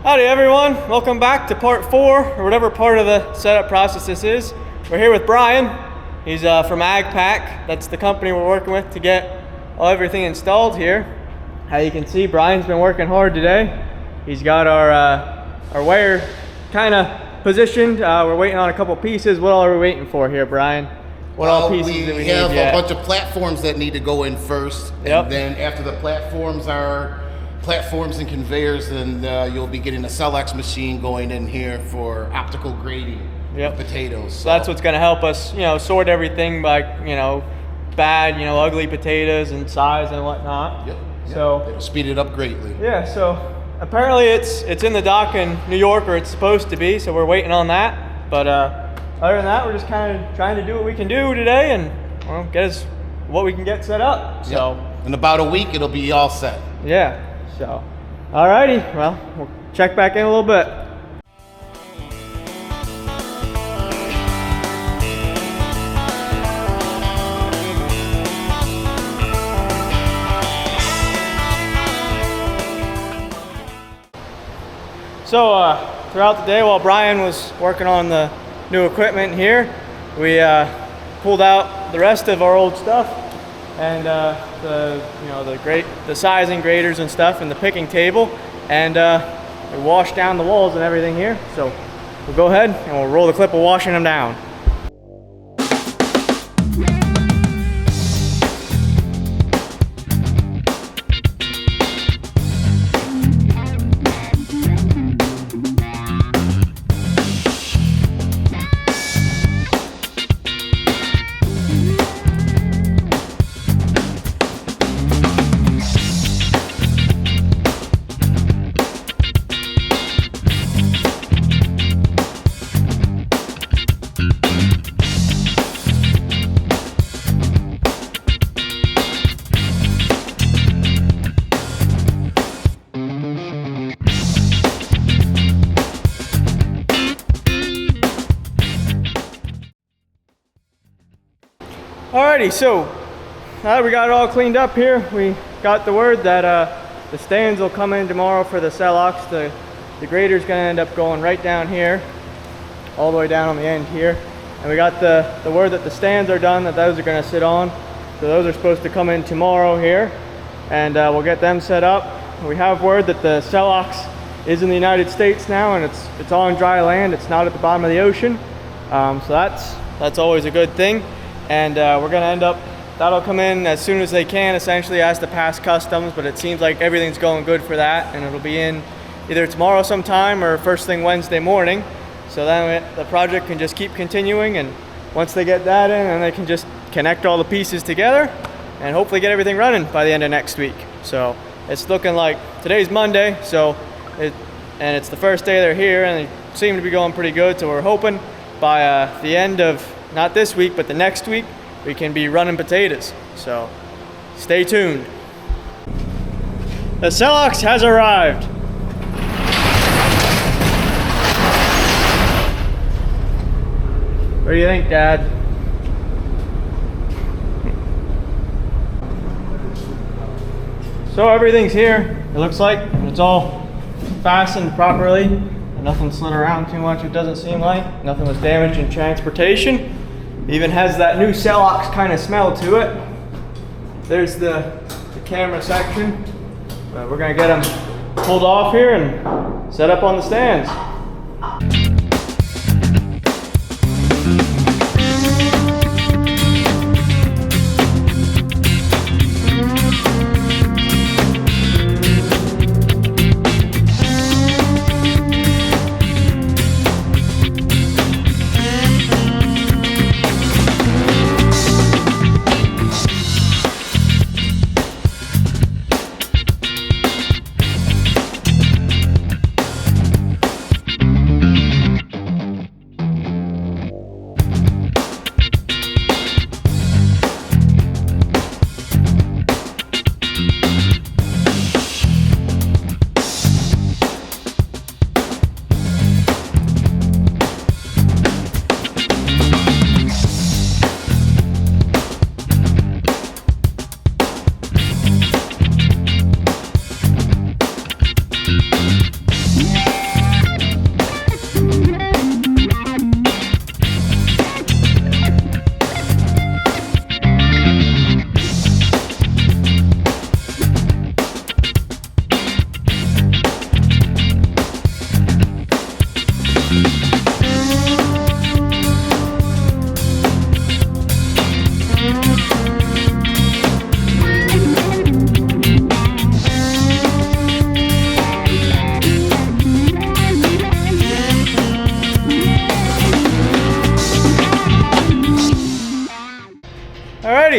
Howdy everyone, welcome back to part 4, or whatever part of the setup process this is. We're here with Brian. He's from AgPack. That's the company we're working with to get everything installed here. How you can see, Brian's been working hard today. He's got our wire kind of positioned. We're waiting on a couple pieces. What all are we waiting for here, Brian? What all pieces do we have need yet? A bunch of platforms that need to go in first. Yep. And then after the platforms and conveyors, and you'll be getting a Celox machine going in here for optical grading of potatoes. So that's what's going to help us, sort everything by, bad, ugly potatoes and size and whatnot. Yep. So it'll speed it up greatly. Yeah. So apparently it's in the dock in New York, or it's supposed to be. So we're waiting on that. But other than that, we're just kind of trying to do what we can do today and get us what we can get set up. So in about a week, it'll be all set. Yeah. So, alrighty, well, we'll check back in a little bit. So, throughout the day while Brian was working on the new equipment here, we pulled out the rest of our old stuff and the sizing graders and stuff, and the picking table, and we washed down the walls and everything here. So we'll go ahead and we'll roll the clip of washing them down. Alrighty, so now that we got it all cleaned up here, we got the word that the stands will come in tomorrow for the Celox. The grader's gonna end up going right down here, all the way down on the end here. And we got the word that the stands are done, that those are gonna sit on. So those are supposed to come in tomorrow here, and we'll get them set up. We have word that the Celox is in the United States now, and it's on dry land. It's not at the bottom of the ocean. So that's always a good thing. And we're gonna end up, that'll come in as soon as they can, essentially, as to pass customs, but it seems like everything's going good for that, and it'll be in either tomorrow sometime or first thing Wednesday morning. So then the project can just keep continuing, and once they get that in, then they can just connect all the pieces together and hopefully get everything running by the end of next week. So it's looking like today's Monday, and it's the first day they're here, and they seem to be going pretty good. So we're hoping by the end of, not this week, but the next week, we can be running potatoes. So stay tuned. The Celox has arrived. What do you think, Dad? So everything's here, it looks like. It's all fastened properly. Nothing slid around too much, it doesn't seem like. Nothing was damaged in transportation. Even has that new Celox kind of smell to it. There's the camera section. We're gonna get them pulled off here and set up on the stands.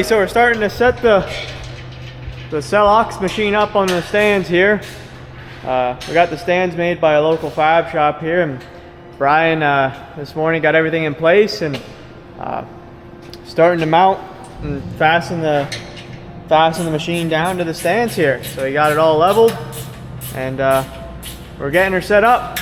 so we're starting to set the Celox machine up on the stands here. We got the stands made by a local fab shop here, and Brian this morning got everything in place and starting to mount and fasten the machine down to the stands here. So he got it all leveled, and we're getting her set up.